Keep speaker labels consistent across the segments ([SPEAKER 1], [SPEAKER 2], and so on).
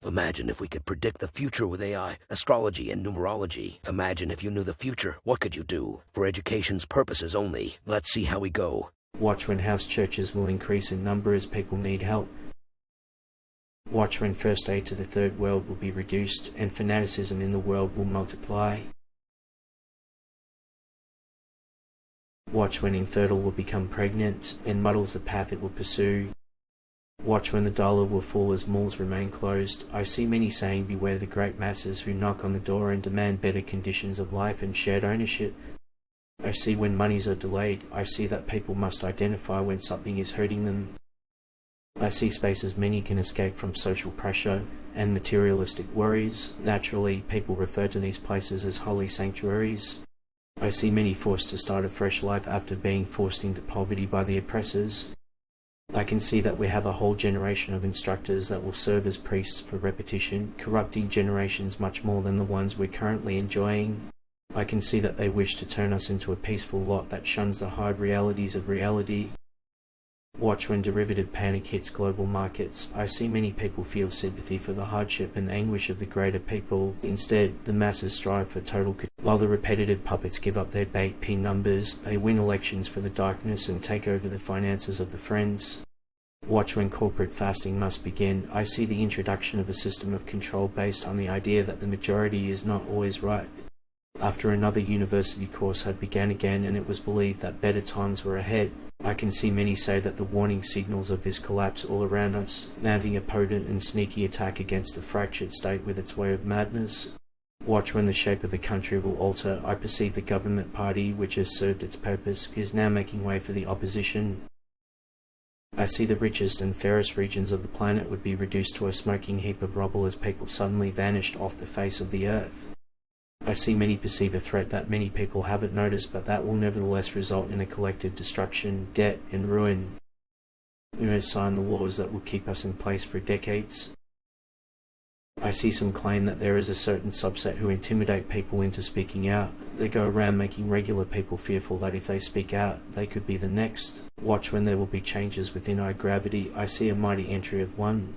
[SPEAKER 1] Imagine if we could predict the future with AI, astrology, and numerology. Imagine if you knew the future, what could you do? For education's purposes only. Let's see how we go.
[SPEAKER 2] Watch when house churches will increase in number as people need help. Watch when first aid to the third world will be reduced and fanaticism in the world will multiply. Watch when infertile will become pregnant and muddles the path it will pursue. Watch when the dollar will fall as malls remain closed. I see many saying beware the great masses who knock on the door and demand better conditions of life and shared ownership. I see when monies are delayed. I see that people must identify when something is hurting them. I see spaces many can escape from social pressure and materialistic worries. Naturally, people refer to these places as holy sanctuaries. I see many forced to start a fresh life after being forced into poverty by the oppressors. I can see that we have a whole generation of instructors that will serve as priests for repetition, corrupting generations much more than the ones we're currently enjoying. I can see that they wish to turn us into a peaceful lot that shuns the hard realities of reality. Watch when derivative panic hits global markets. I see many people feel sympathy for the hardship and anguish of the greater people. Instead, the masses strive for total control. While the repetitive puppets give up their bait pin numbers, they win elections for the darkness and take over the finances of the friends. Watch when corporate fasting must begin. I see the introduction of a system of control based on the idea that the majority is not always right. After another university course had begun again and it was believed that better times were ahead, I can see many say that the warning signals of this collapse all around us, mounting a potent and sneaky attack against a fractured state with its way of madness. Watch when the shape of the country will alter. I perceive the government party, which has served its purpose, is now making way for the opposition. I see the richest and fairest regions of the planet would be reduced to a smoking heap of rubble as people suddenly vanished off the face of the earth. I see many perceive a threat that many people haven't noticed, but that will nevertheless result in a collective destruction, debt, and ruin. Who has signed the laws that will keep us in place for decades? I see some claim that there is a certain subset who intimidate people into speaking out. They go around making regular people fearful that if they speak out, they could be the next. Watch when there will be changes within our gravity. I see a mighty entry of one.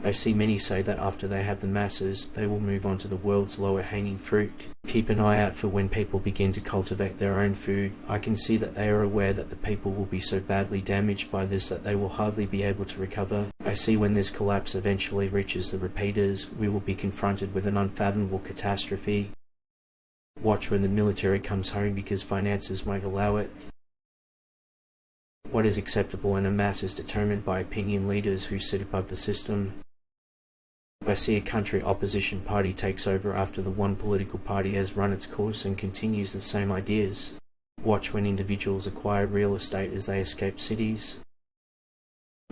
[SPEAKER 2] I see many say that after they have the masses, they will move on to the world's lower hanging fruit. Keep an eye out for when people begin to cultivate their own food. I can see that they are aware that the people will be so badly damaged by this that they will hardly be able to recover. I see when this collapse eventually reaches the repeaters, we will be confronted with an unfathomable catastrophe. Watch when the military comes home because finances won't allow it. What is acceptable in a mass is determined by opinion leaders who sit above the system. I see a country opposition party takes over after the one political party has run its course and continues the same ideas. Watch when individuals acquire real estate as they escape cities.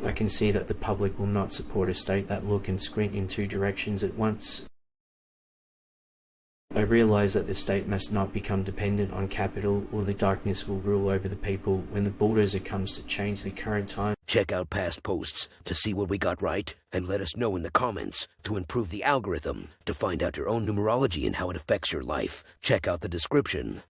[SPEAKER 2] I can see that the public will not support a state that look and squint in two directions at once. I realize that the state must not become dependent on capital or the darkness will rule over the people when the bulldozer comes to change the current time.
[SPEAKER 1] Check out past posts to see what we got right, and let us know in the comments to improve the algorithm. To find out your own numerology and how it affects your life, check out the description.